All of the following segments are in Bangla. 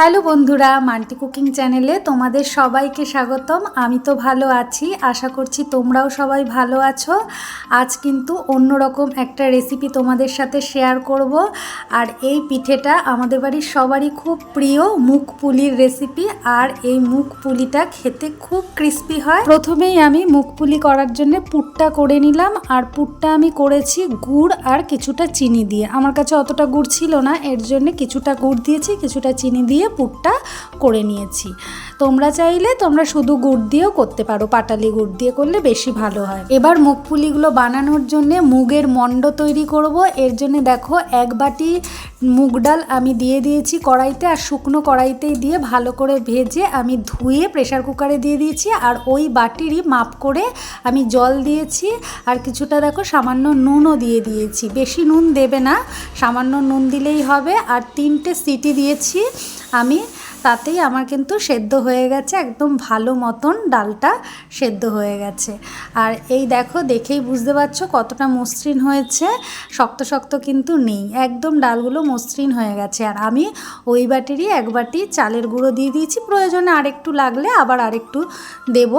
হ্যালো বন্ধুরা, মান্টি কুকিং চ্যানেলে তোমাদের সবাইকে স্বাগতম। আমি তো ভালো আছি, আশা করছি তোমরাও সবাই ভালো আছো। আজ কিন্তু অন্যরকম একটা রেসিপি তোমাদের সাথে শেয়ার করব। আর এই পিঠেটা আমাদের বাড়ির সবারই খুব প্রিয় মুগ পুলির রেসিপি। আর এই মুগ পুলিটা খেতে খুব ক্রিস্পি হয়। প্রথমেই আমি মুগ পুলি করার জন্য পুরটা করে নিলাম। আর পুরটা আমি করেছি গুড় আর কিছুটা চিনি দিয়ে। আমার কাছে অতটা গুড় ছিল না, এর জন্য কিছুটা গুড় দিয়েছি, কিছুটা চিনি দিয়ে পুরটা করে নিয়েছি। তোমরা চাইলে তোমরা শুধু গুড় দিয়েও করতে পারো, পাটালি গুড় দিয়ে করলে বেশি ভালো হয়। এবার মুগ পুলিগুলো বানানোর জন্য মুগের মণ্ড তৈরি করব। এর জন্য দেখো এক বাটি মুগ ডাল আমি দিয়ে দিয়েছি কড়াইতে, আর শুকনো কড়াইতেই দিয়ে ভালো করে ভেজে আমি ধুয়ে প্রেসার কুকারে দিয়ে দিয়েছি। আর ওই বাটিরই মাপ করে আমি জল দিয়েছি, আর কিছুটা দেখো সামান্য নুনও দিয়ে দিয়েছি। বেশি নুন দেবে না, সামান্য নুন দিলেই হবে। আর 3টে সিটি দিয়েছি আমি, তাতেই আমার কিন্তু সেদ্ধ হয়ে গেছে, একদম ভালো মতন ডালটা সেদ্ধ হয়ে গেছে। আর এই দেখো, দেখেই বুঝতে পারছো কতটা মসৃণ হয়েছে, শক্ত শক্ত কিন্তু নেই, একদম ডালগুলো মসৃণ হয়ে গেছে। আর আমি ওই বাটিরই এক বাটি চালের গুঁড়ো দিয়ে দিয়েছি, প্রয়োজনে আরেকটু লাগলে আবার আরেকটু দেব।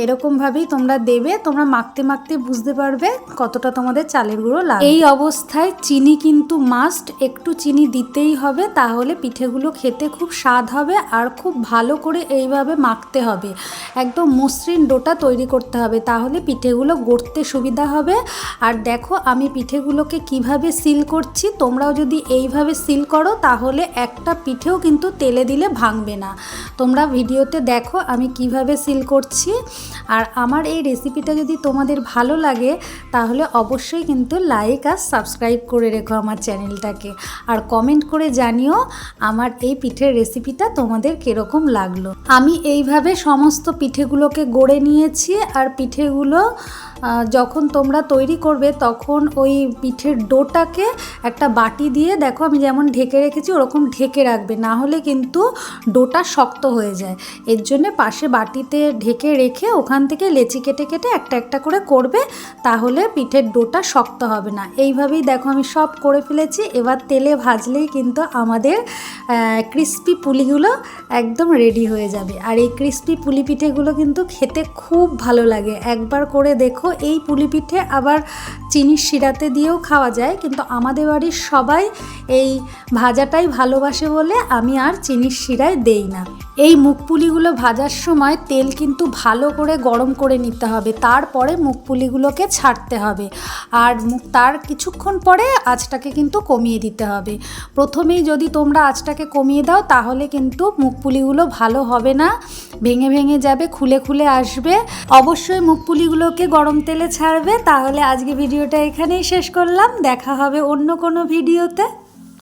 এরকমভাবেই তোমরা দেবে, তোমরা মাখতে মাখতে বুঝতে পারবে কতটা তোমাদের চালের গুঁড়ো লাগে। এই অবস্থায় চিনি কিন্তু মাস্ট, একটু চিনি দিতেই হবে, তাহলে পিঠেগুলো খেতে খুব স্বাদ হবে। আর খুব ভালো করে এইভাবে মাখতে হবে, একদম মসৃণ ডোটা তৈরি করতে হবে, তাহলে পিঠেগুলো গড়তে সুবিধা হবে। আর দেখো আমি পিঠেগুলোকে কিভাবে সিল করছি, তোমরাও যদি এইভাবে সিল করো তাহলে একটা পিঠেও কিন্তু তেলে দিলে ভাঙবে না। তোমরা ভিডিওতে দেখো আমি কিভাবে সিল করছি। আর আমার এই রেসিপিটা যদি তোমাদের ভালো লাগে তাহলে অবশ্যই কিন্তু লাইক আর সাবস্ক্রাইব করে রেখো আমার চ্যানেলটাকে। আর কমেন্ট করে জানিও আমার এই পিঠের রেসিপিটা তোমাদের কীরকম লাগলো। আমি এইভাবে সমস্ত পিঠেগুলোকে গড়ে নিয়েছি। আর পিঠেগুলো যখন তোমরা তৈরি করবে তখন ওই পিঠের ডোটাকে একটা বাটি দিয়ে, দেখো আমি যেমন ঢেকে রেখেছি ওরকম ঢেকে রাখবে, না হলে কিন্তু ডোটা শক্ত হয়ে যায়। এর জন্যে পাশে বাটিতে ঢেকে রেখে ওখান থেকে লেচি কেটে কেটে একটা একটা করে করবে, তাহলে পিঠের ডোটা শক্ত হবে না। এইভাবেই দেখো আমি সব করে ফেলেছি। এবার তেলে ভাজলেই কিন্তু আমাদের ক্রিস্পি পুলিগুলো একদম রেডি হয়ে যাবে। আর এই ক্রিস্পি পুলি পিঠেগুলো কিন্তু খেতে খুব ভালো লাগে, একবার করে দেখো। এই পুলি পিঠে আবার চিনির শিরাতে দিয়েও খাওয়া যায়, কিন্তু আমাদের বাড়ির সবাই এই ভাজাটাই ভালোবাসে বলে আমি আর চিনির শিরায় দেই না। এই মুগ পুলিগুলো ভাজার সময় তেল কিন্তু ভালো করে গরম করে নিতে হবে, তারপরে মুগ পুলিগুলোকে ছাড়তে হবে। আর তার কিছুক্ষণ পরে আঁচটাকে কিন্তু কমিয়ে দিতে হবে। প্রথমেই যদি তোমরা আঁচটাকে কমিয়ে দাও তাহলে কিন্তু মুগ পুলিগুলো ভালো হবে না, ভেঙে ভেঙে যাবে, খুলে খুলে আসবে। অবশ্যই মুগ পুলিগুলোকে গরম তেলে ছাড়বে। তাহলে আজকে ভিডিওটা এখানেই শেষ করলাম, দেখা হবে অন্য কোনো ভিডিওতে।